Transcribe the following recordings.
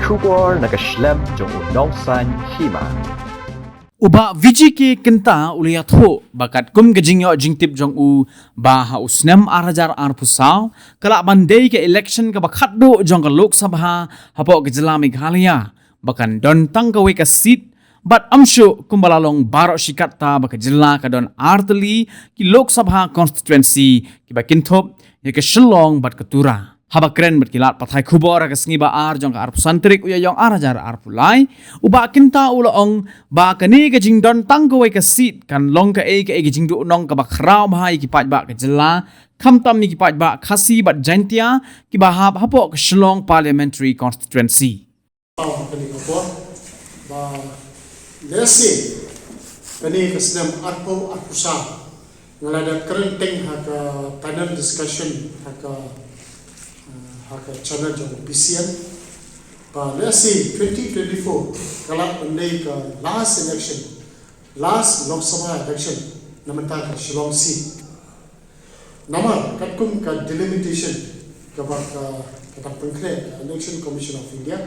Shubor nakaslem jong unongsan hima. Uba VGK kenta uliya tho bakat kum gajingyo jingtip jong u ba hausnem arajar arpusaw kala bandai ke election ka bakhatdo jong ka Lok Sabha hapo ke jila Meghalaya bakan don tangkawe ka seat but amsho kumbalalong baro shikatta baka jila ka don artli ki Lok Sabha constituency ki bakintop ye ke Shillong bat ketura haba keren berkilat pathai khubor ka sngiba ar jong ka arpusantrik uya yong arajar arpulai uba kinta uloong ba kani ka jingdon tangkawe ka seat kan long ka e jing du nong ka bakrau bahai ki pat ba ka jila khamtam ni ki pat ba khasi bat jantia ki bahap hapo ka Shillong parliamentary constituency ba lesi kani kasnam atpo atpusa ngalada kerenteng haka panel discussion haka channel jong PCN ba lesi 2024 kala andai ka last election last Lok Sabha election namanta ka Shillong seat nama katkum ka delimitation ka ba ka pengkre election commission of India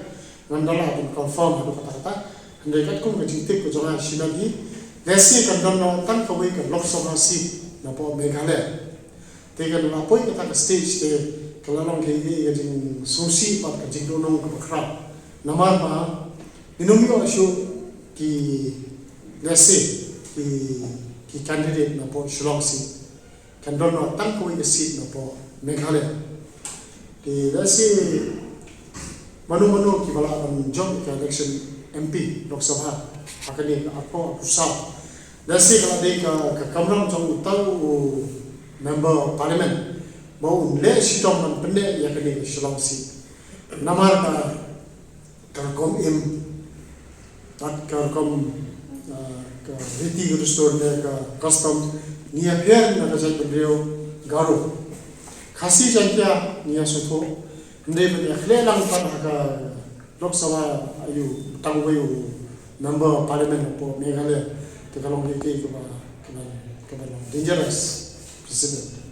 ngandala pun confirm hadu kata andai katkum ka jingtik ko jonga shinan hi lesi kan don tan ka wei ka Lok Sabha seat na po Meghalaya tega na poi ka ta stage te kalalong kaya jing susi pat ka jing donong ka bakra namar ma inumyo asyo ki lesi ki candidate na po Shillong seat kan don no tan ko ka seat na po Meghalaya ki lesi manu ki bala ang job ka election MP Lok Sabha akani ako sa lesi kala de ka kamrang jong utang member of parliament mau le sitong man pende ya kini Shillong seat namar ka karkom im pat karkom ka riti restore ne ka custom niya pher na ka jai brio garo khasi jangkya niya sotho nde be khle lang pan ka Lok Sabha ayu tangwayu member of parliament po Meghalaya te kalong ke dangerous president